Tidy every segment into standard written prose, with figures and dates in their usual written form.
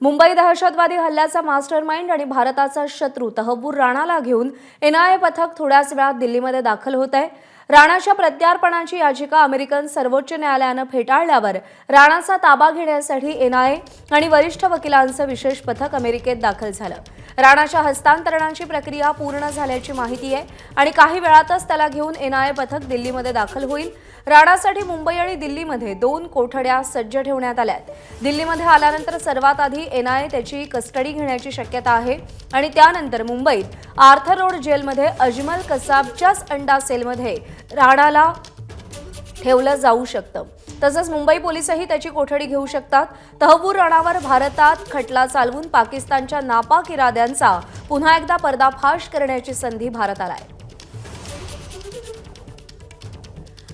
मुंबई दहशतवादी हल्ल्याचा मास्टरमाइंड आणि भारताचा शत्रू तहव्वूर राणाला घेऊन एनआयए पथक थोड्याच वेळात दिल्लीमध्ये दाखल होत आहे। राणाच्या प्रत्यार्पणाची याचिका अमेरिकन सर्वोच्च न्यायालयाने फेटाळल्यावर राणाचा ताबा घेण्यासाठी एनआयए आणि वरिष्ठ वकिलांचं विशेष पथक अमेरिकेत दाखल झालं। राणाच्या हस्तांतरणाची प्रक्रिया पूर्ण झाल्याची माहिती आहे आणि काही वेळातच त्याला घेऊन एनआयए पथक दिल्लीमध्ये दाखल होईल। राणासाठी मुंबई आणि दिल्लीमध्ये 2 कोठड्या सज्ज ठेवण्यात आल्यात। दिल्लीमध्ये आल्यानंतर सर्वात आधी एनआयए त्याची कस्टडी घेण्याची शक्यता आहे आणि त्यानंतर मुंबईत आर्थर रोड जेलमध्ये अजमल कसाबच्याच अंडा सेलमध्ये राणाला ठेवलं जाऊ शकतं। तसंच मुंबई पोलीसही त्याची कोठडी घेऊ शकतात। तहव्वूर राणावर भारतात खटला चालवून पाकिस्तानच्या नापाक इराद्यांचा पुन्हा एकदा पर्दाफाश करण्याची संधी भारताला आहे।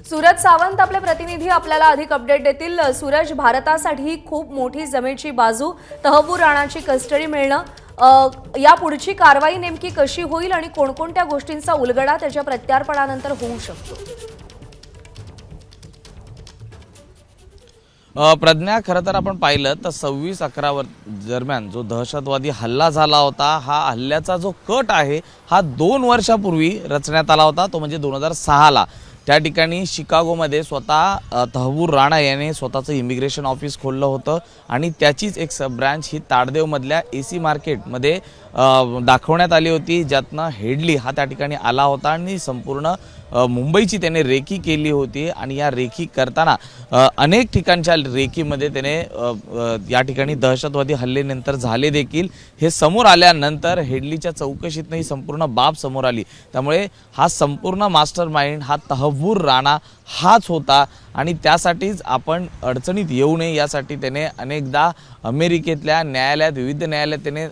सूरज सावंत आपले प्रतिनिधी आपल्याला अधिक अपडेट देतील। सूरज, भारतासाठी खूप मोठी जमेची बाजू तहव्वूर राणाची कस्टडी मिळणं, या पुढची कारवाई नेमकी कशी होईल आणि कोणकोणत्या गोष्टींचा उलगडा त्याच्या प्रत्यार्पणानंतर होऊ शकतो? प्रज्ञा, खरं तर आपण पाहिलं तर 26/11 दरम्यान जो दहशतवादी हल्ला झाला होता, हा हल्ल्याचा जो कट आहे हा 2 वर्षापूर्वी रचण्यात आला होता, तो म्हणजे 2006ला। त्या ठिकाणी शिकागोमध्ये स्वतः तहव्वूर राणा याने स्वतःचं इमिग्रेशन ऑफिस खोललं होतं आणि त्याचीच एक सब ब्रांच ही ताडदेवमधल्या एसी मार्केटमध्ये दाखवण्यात आली होती, ज्यातनं हेडली हा त्या ठिकाणी आला होता आणि संपूर्ण मुंबईची त्याने रेकी केली होती। आणि या रेकी करताना अनेक ठिकाणच्या रेकीमध्ये त्याने या ठिकाणी दहशतवादी हल्ल्यानंतर झाले देखील हे समोर आल्यानंतर हेडलीच्या चौकशीतनं ही संपूर्ण बाब समोर आली। त्यामुळे हा संपूर्ण मास्टरमाइंड हा तहव्वूर राणा हाच होता आणि त्यासाठीच आपण अडचणीत येऊ नये यासाठी त्याने अनेकदा अमेरिकेतल्या न्यायालयात, विविध न्यायालयात त्याने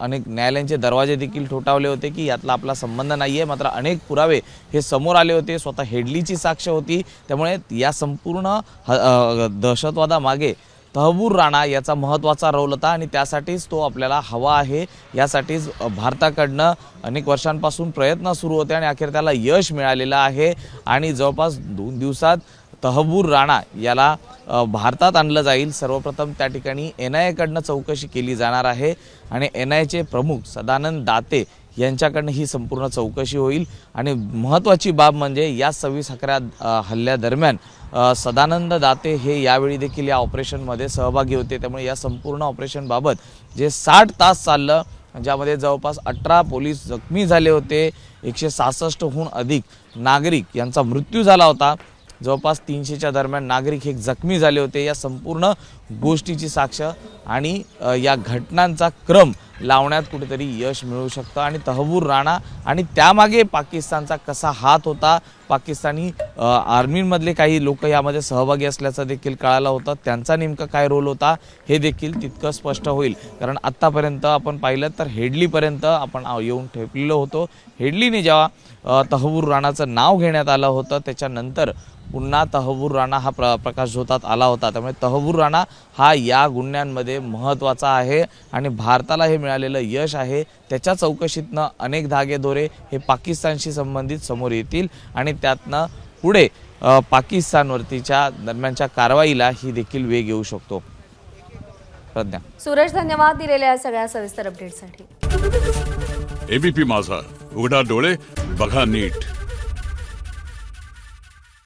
अनेक न्यायालयांचे दरवाजे देखील ठोठावले होते की यातला आपला संबंध नाही आहे। मात्र अनेक पुरावे हे समोर आले होते, स्वतः हेडलीची साक्ष होती। त्यामुळे या संपूर्ण दहशतवादामागे तहव्वूर राणा याचा महत्त्वाचा रोल होता आणि त्यासाठीच तो आपल्याला हवा आहे। यासाठीच भारताकडनं अनेक वर्षांपासून प्रयत्न सुरू होते आणि अखेर त्याला यश मिळालेलं आहे आणि जवळपास 2 दिवसात तहव्वूर राणा याला भारतात आणलं जाईल। सर्वप्रथम त्या ठिकाणी एनआयएकडनं चौकशी केली जाणार आहे आणि एनआयएचे प्रमुख सदानंद दाते यांच्याकडनं ही संपूर्ण चौकशी होईल। आणि महत्त्वाची बाब म्हणजे या 26/11 हल्ल्यादरम्यान सदानंद दाते हे यावेळी देखील या ऑपरेशनमध्ये सहभागी होते। त्यामुळे या संपूर्ण ऑपरेशनबाबत जे 60 तास चाललं, ज्यामध्ये जवळपास 18 पोलीस जखमी झाले होते, 166हून अधिक नागरिक यांचा मृत्यू झाला होता, जवळपास 300च्या दरम्यान नागरिक हे जखमी झाले होते। या संपूर्ण गोष्टीची साक्ष आणि या घटनांचा क्रम लावण्यात कुठेतरी यश मिळू शकतं आणि तहव्वूर राणा आणि त्यामागे पाकिस्तानचा कसा हात होता, पाकिस्तानी आर्मीमधले काही लोक यामध्ये सहभागी असल्याचं देखील कळालं होतं, त्यांचा नेमका काय रोल होता हे देखील तितकं स्पष्ट होईल। कारण आत्तापर्यंत आपण पाहिलं तर हेडलीपर्यंत आपण येऊन ठेपलेलो होतो। हेडलीने जेव्हा तहव्वूर राणाचं नाव घेण्यात आलं होतं त्याच्यानंतर पुन्हा तहव्वूर राणा हा प्रकाशझोतात आला होता। त्यामुळे तहव्वूर राणा हा या गुन्ह्यांमध्ये महत्त्वाचा आहे आणि भारताला हे मिळालेलं यश आहे। त्याच्या चौकशीतनं अनेक धागेदोरे हे पाकिस्तानशी संबंधित समोर येतील आणि त्यातनं पुढे पाकिस्तानवरतीच्या दरम्यानच्या कारवाईला ही देखील वेग येऊ शकतो। प्रज्ञा, सूरज, धन्यवाद दिलेल्या सगळ्या सविस्तर अपडेटसाठी। एबीपी माझा, उघडा डोळे बघा नीट।